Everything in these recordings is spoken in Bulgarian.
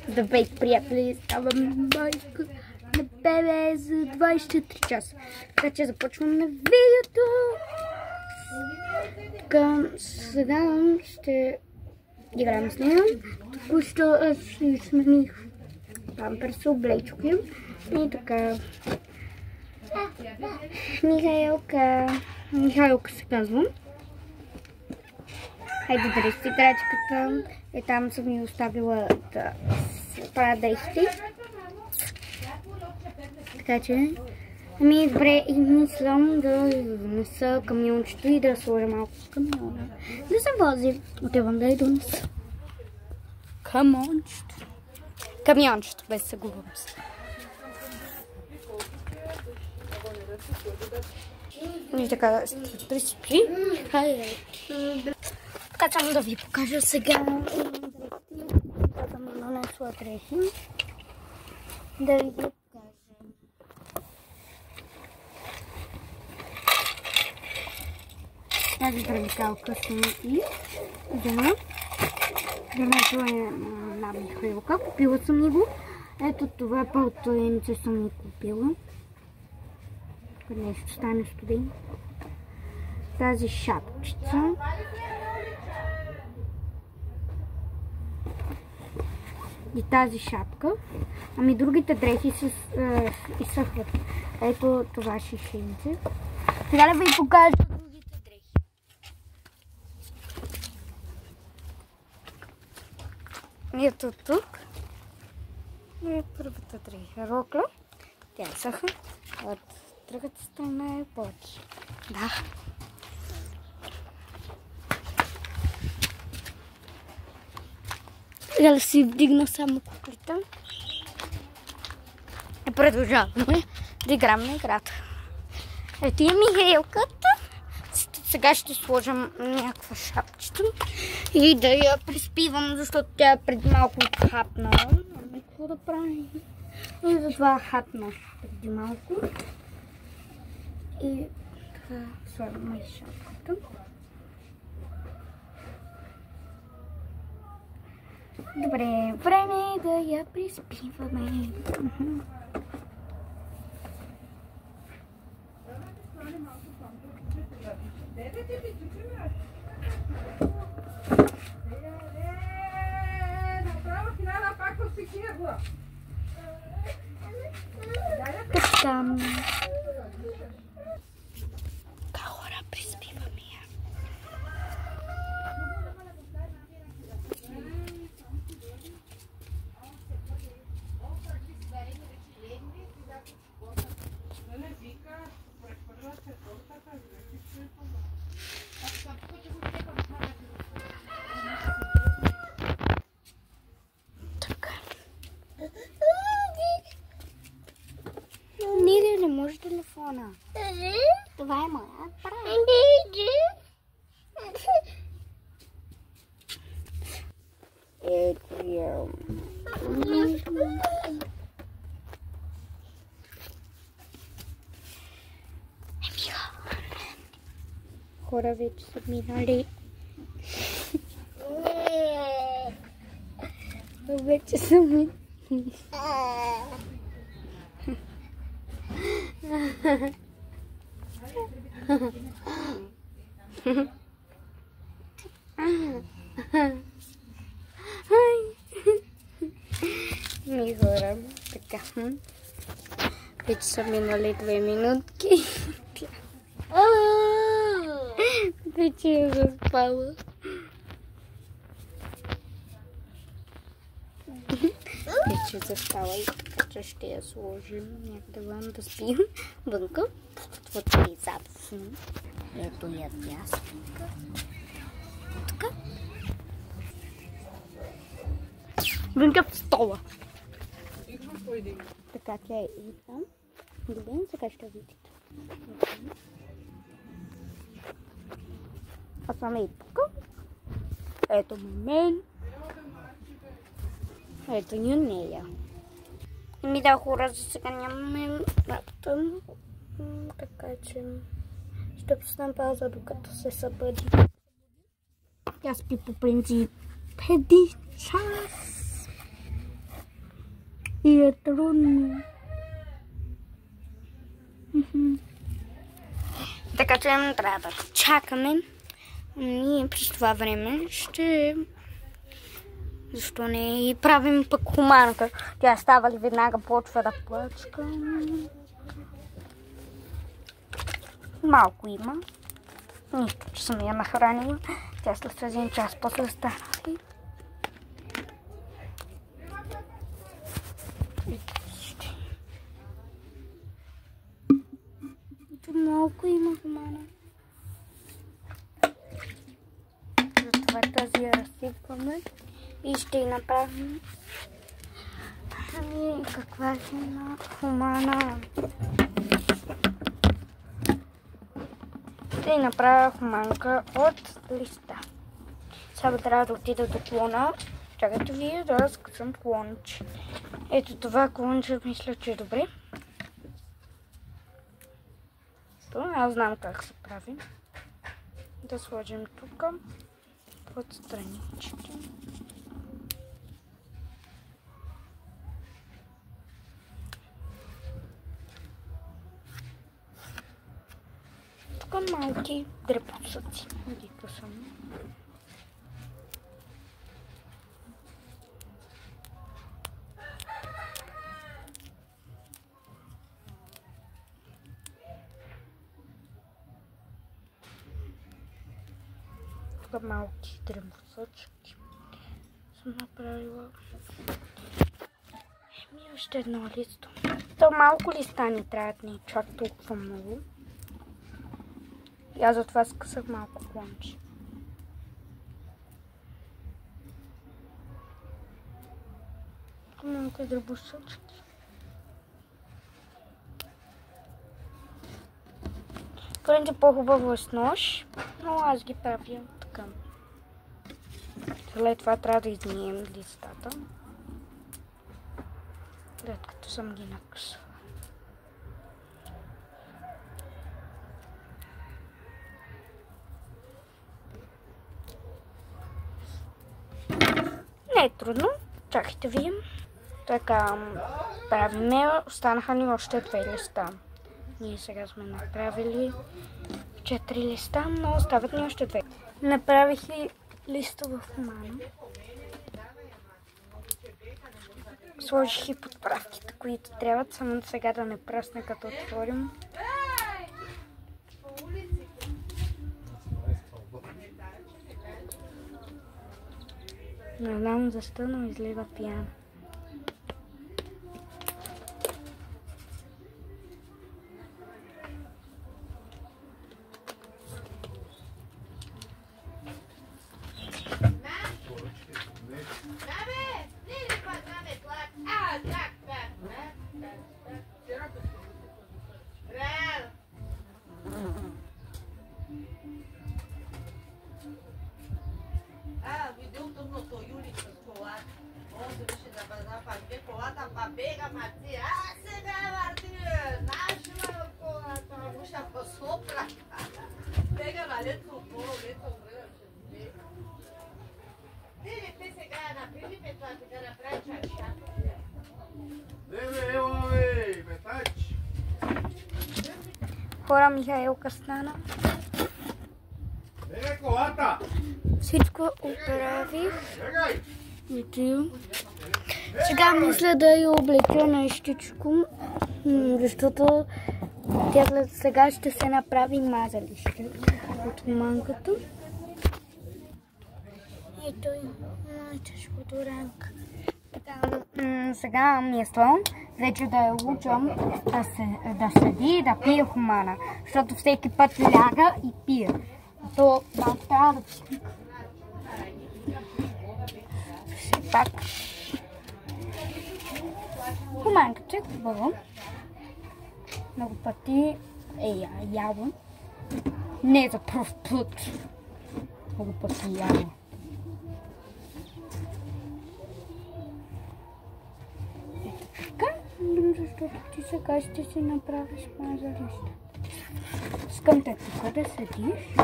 Здравейте, приятели! Ставам майка на бебе за 24 часа. Така че започваме видеото. Сега ще играем с нея. Току-що си смених памперса, облечки. И така. Михайлка се казва. Хайде да рести крачката. Там съм ми оставила да се правя дрехите. Така че ми добре и мислям да донеса камиончето и да сложа малко в камиона. Да се вози. Отивам да я донеса. Камиончето, без съгубност. И така, ще приспи. Така само да ви покажа сега. Да съм нанесла дрехи. Да ви покажа. Тази предикалка съм и взема. Времето е на Михайлка. Купила съм ни го. Ето това пълтоенце съм ни купила. Къде ще стане студен. Тази шапчица. И тази шапка. Ами другите дрехи се изсъхват. Ето това шишенце. Сега да ви покажа другите дрехи. Ето тук е първата дреха. Рокля. Тя изсъха. От другата страна е повече. Да. Сега да си вдигна само куклите. И продължаваме да играем на играта. Ето и Михайлката. Сега ще сложим някаква шапчета и да я приспивам, защото тя преди малко хапна. Няма какво да правим. И затова хапна преди малко. И така слагаме и шапката. Добре, време е да я приспиваме. Така. Хора, приспиваме я. Не може телефона. Това е моя апарат. Хора вече са минали. Вече са минали. Ми хора, така. Вече са минали 2 минутки. Вече е заспала. Вече е заспала и така че ще я сложим някъде вън да спим вънка. Това е задъчно. Ето я дясника. Така. Вънка в стола. Така тя е и там. Добре, сега ще видите. А саме и тук. Ето мен. Ето ни нея. Ми да хора, за сега нямаме работа. Така че ще пуснем пауза, докато се събуди. Тя спи по принцип 1 час. И е трудно. Така че трябва да чакаме. Ние през това време ще... Защо не и правим пък хуманка. Тя става ли веднага почва да плачка. Малко има. Нищо, че съм я нахранила. Тя след един час после стана. Малко има хумана. Затова тази я разсипваме и ще й направим каква е една хумана. Ще й направя хуманка от листа. Сега трябва да отида до клона. Чакайте вие да скъсам клонче. Ето това клонче мисля, че е добре. Аз знам как се прави. Да сложим тук под странички. Тук малки дрепосъци. Дито съм. Малки дребосъчки съм направила. Още едно листо. То малко листа ни трябват, не чак толкова много. И аз затова скъсах малко клонче. Малко дребосъчки. Принцип по-хубаво е с нож, но аз ги правя така. След това трябва да измием листата. След като съм ги накъсала. Не е трудно. Чакайте ви. Така правиме. Останаха ни още 2 листа. Ние сега сме направили 4 листа, но остават ни още 2. Направих и листа в хумана. Сложих и подправките, които трябват, само сега да не пръсне като отворим. Не знам защо, но излива пияна. Хора, Михайлка стана. Всичко оправих. Сега мисля да я облеча нещичко, защото тя сега ще се направи мазалище от манката. Ето и моята шкотуранка. Сега мисля вече да я учам да седи и да пие хумана, защото всеки път ляга и пие. То малко трябва да пие. Все пак. Хуманката е хубаво. Много пъти е яла. Не за пръв път. Много пъти яла. Защото ти сега ще си направиш мазалище. Искам те тук да седиш.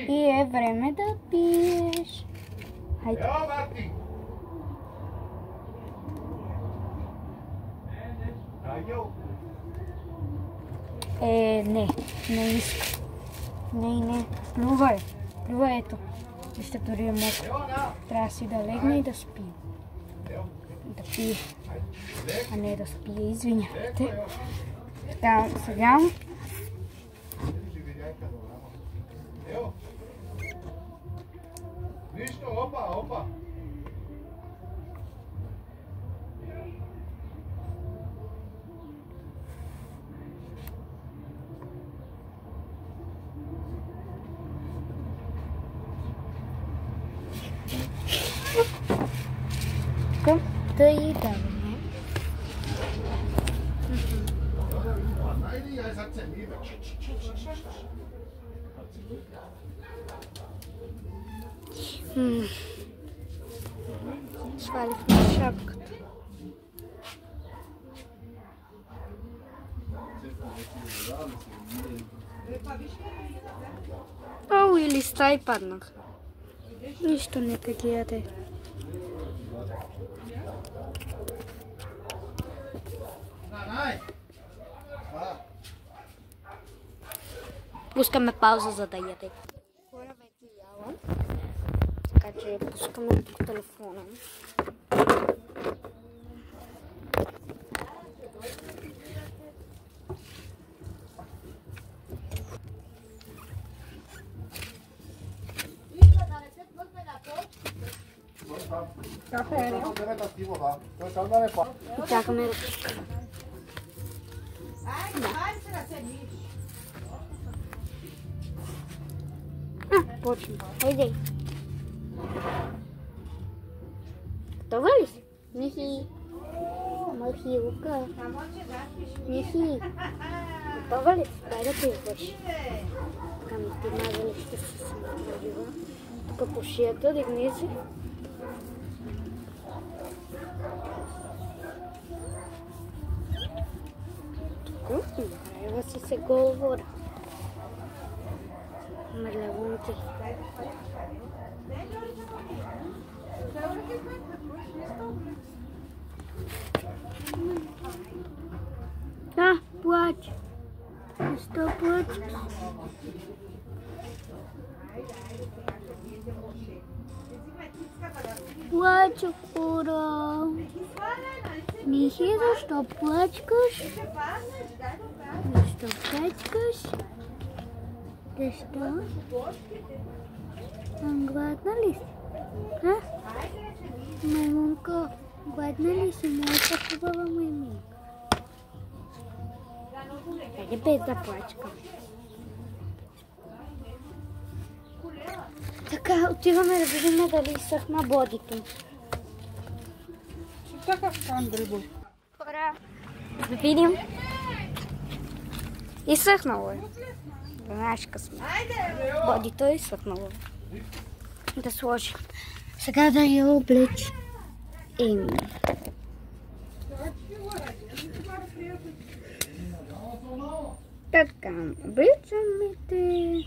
И е време да пиеш. Хайде. Не иска. Не. Плювай. Плювай, ето. Вижте, дори е мокро. Трябва си да легне и да спи. Да пие. А не да спие, извинявайте. Така, сега. Да и даваме. Свалихме шапката. Ау, и листа и паднаха. Нищо нека ги яде. Пускаме пауза, за да яде. Хора вече яла, така че пускаме тук телефона. И чакаме да пуска. Почвам. Хайде. Готова ли си? Михи. Махилка. Михи. Готова ли си? Дай да пиваш. Така ми ти мазали ще се самоправила. Тук по шията, дигни си. Нахрайва си се говора. Мърлявунки. Да, плач. Защо плачеш? Плача, кура. Михи, защо плачкаш? Защо плачкаш? Защо? Гладна ли си? А? Маймунко, гладна ли си? Моята хубава маймунка. Хайде без да плачка. Така, отиваме да видим дали изсъхна бодито. Хора, да видим. Изсъхнало е. Знаеш късме. Бодито е изсъхнало. Да сложим. Сега да я облечем. Така, обличаме те.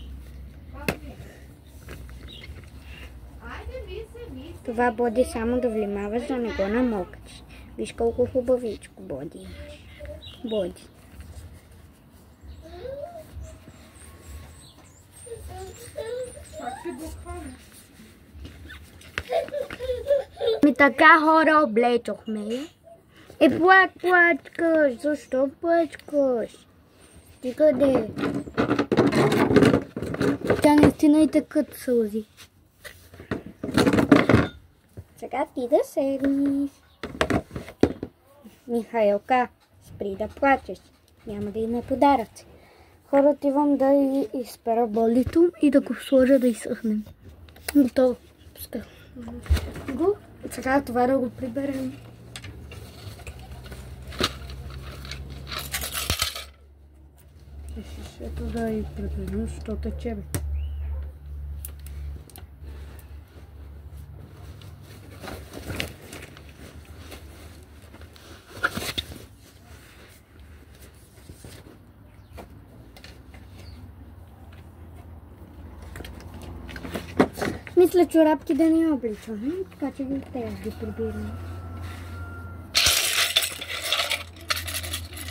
Това боди само да внимаваш да не го намокаш. Виж колко хубавичко боди имаш. Боди. Ми така хора облечохме. Плачкаш. Защо плачкаш? Ти къде? Тя наистина и тъкат сълзи. Сега ти да седнеш. Михайлка, спри да плачеш. Няма да има подаръци. Хора, отивам да изпера бодито и да го сложа да изсъхнем. Готово. Пускай го. Сега това да го приберем. Ето да и приберем, защото тече бе. Мисля, чорапки да не обличам, така че те ги прибирам.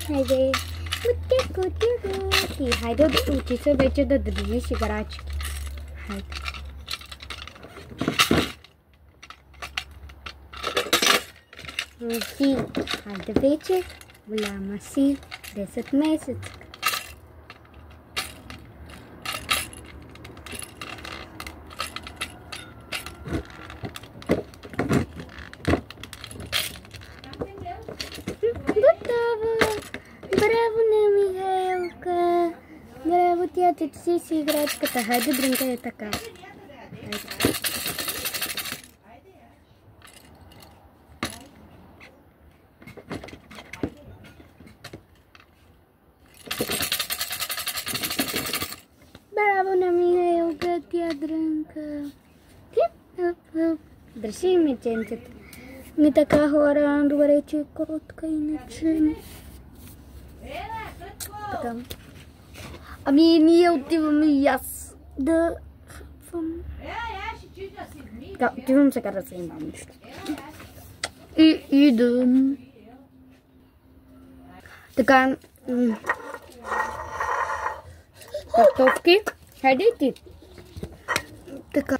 Хайде, кути. Хайде, учи се вече да движиш играчки. Хайде. Хайде вече, голяма си, 10 месеца. Браво на Михайлка! Браво, тя ти си играчката. Хайде, дрънкай така. Браво на Михайлка, тя дрънка. Държи меченцата. Ми така хора, добре, че е коротка иначе. Така. Ами ние отиваме и аз да хапвам. Така, отивам сега да занимавам нещо. И идам. Така. Картофки. Хайде и ти. Така.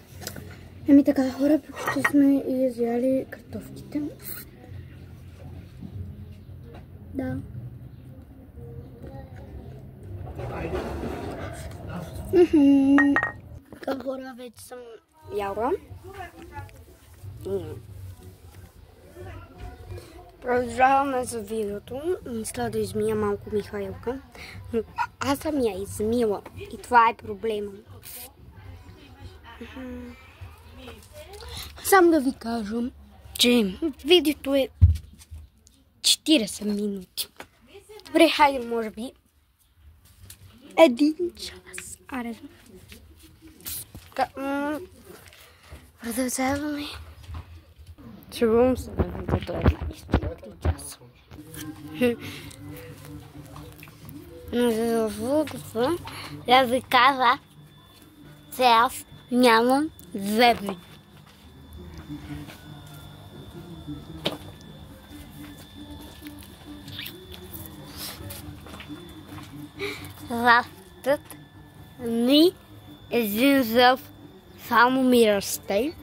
Ами така, хора, почти сме изяли картофките. Да. Така, хора, вече съм яла. Продължаваме за видеото. Мисля да измия малко Михайлка. Но аз съм я измила. И това е проблема. Сам да ви кажам, че видеото е 40 минути. Добре, хайде, може би 1 час. Аре. Продължаваме. Чувам се на видеото 11 часа. Но за да вългва, да ви кажа, че аз нямам време. Растът ми един зъб само ми расте.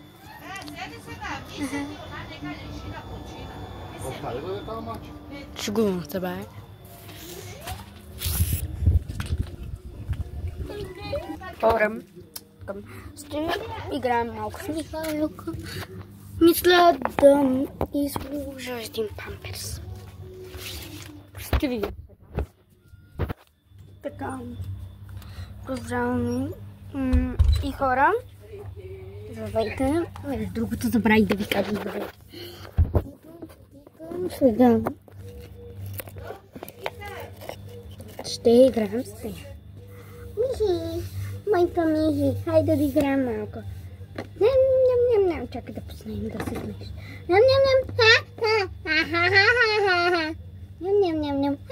Шегувам се, бе. Хора, ще играем малко с Михайлка. Мисля да изложа един памперс. Ще видим. Така. Продължаваме. И хора, здравейте. Другото забравих да ви кажа здравейте. Сега ще играем с нея. Михи, майка Михи, хайде да играем малко. Ням, чакай да познаем да се смееш. Ням. Ням.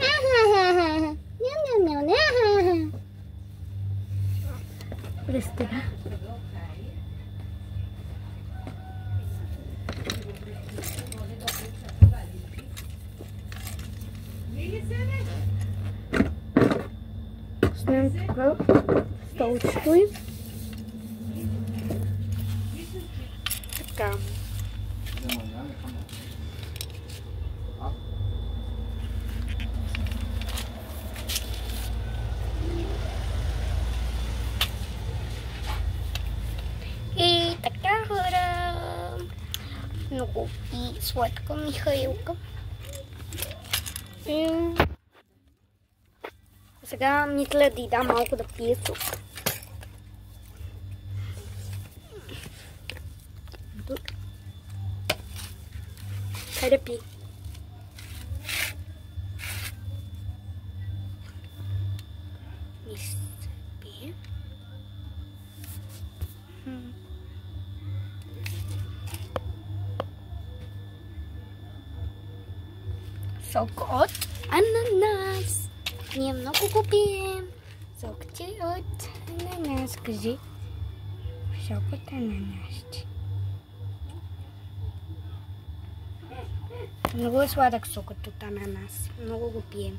Пристига. Снем тук столчето им. Така. И така, хора. Много и сладка Михайлка. Сега мисля да й дам малко да пие суп. Хайде пи. Мисля пие. Сок от ананас. Ние много го пием. Сок ти от ананас. Кажи. Жалкото е на нашите. Много е сладък сокът от ананас. Много го пием.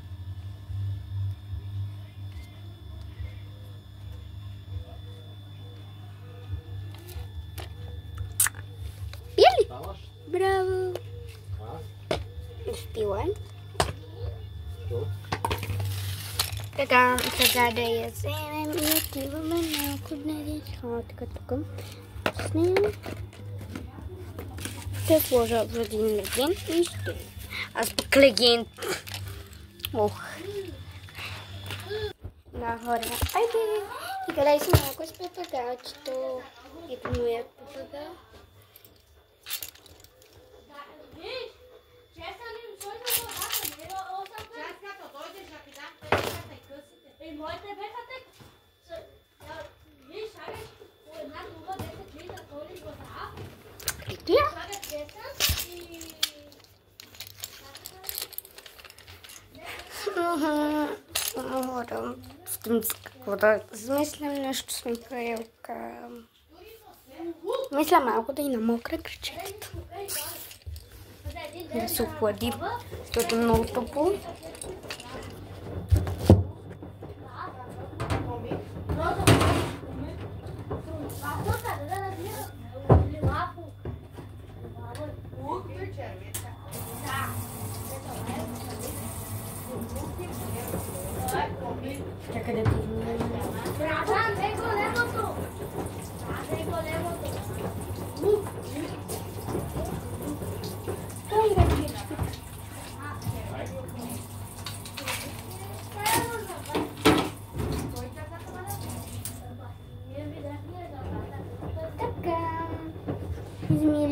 Пие ли? Браво! Успила е. Така, сега да я вземем и отиваме малко днес. Така тук. С нея. Ще сложа в един легенд и ще. Аз пък легенд. Ох. Нагоре. Айде. Играй си малко с папагачето. Ето моят папагай. Какво да измислям нещо с Михайлка. Мисля малко да и намокра кръчетата. Да се охлади, защото е много топло. Чакай да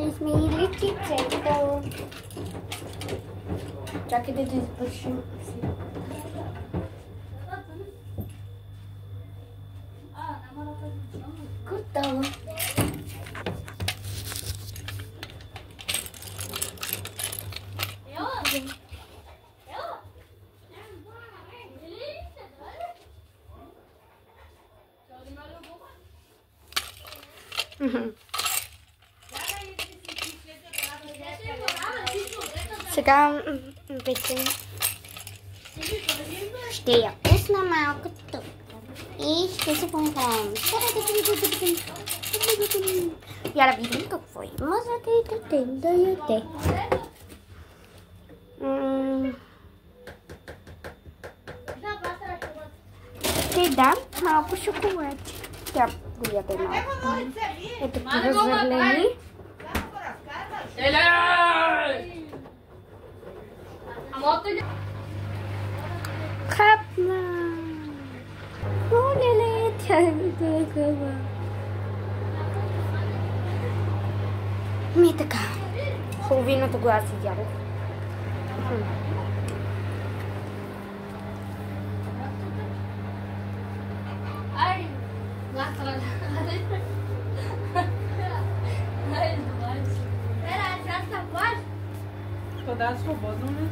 измили личицето. Чакай да избършим. Готово. Сега вече ще я пусна малко тук и ще се поиграем. Я да видим какво има за да яде. Ще дам малко шоколад. Тя го яде малко. Ето ти развърлени. Хапна! Оле-ле, тя е такава. Ми така. Половината глас изядох. To dá svobodno, ne?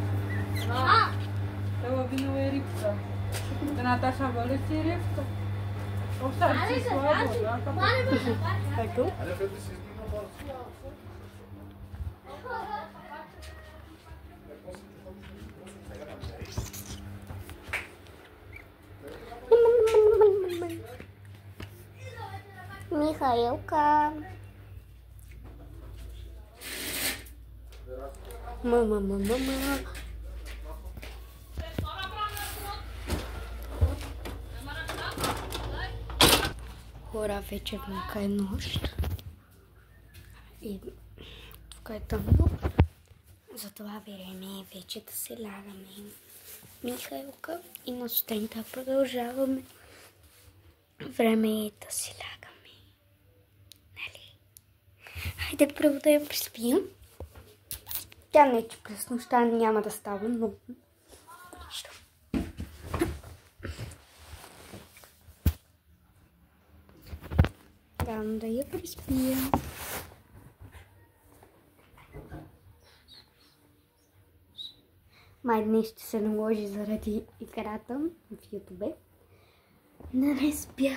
Evo vino je ribka. Da Nataša voli si ribku. Ostavi si slobodno. Tako? Михайлка. Мама. Хора, вече внука е нощ. И тук е тъмно. Затова време е вече да се лягаме. Михайлка и на сутринта продължаваме. Време е да се лягаме. Нали? Хайде първо да я приспим. Тя не е, че през нощта няма да става, но нищо. Дам да я приспия. Май днес ще се наложи заради играта в YouTube. Да не спя.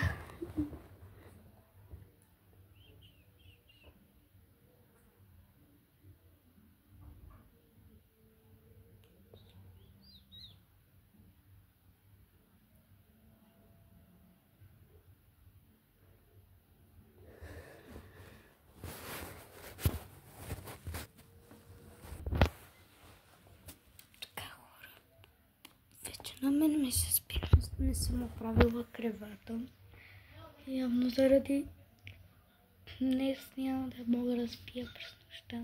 На мен ми се спи, не съм оправила кревата. Явно заради днес няма да мога да спия през нощта.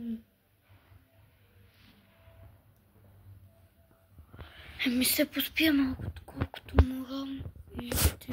Ми се поспия малко, колкото мога. И ще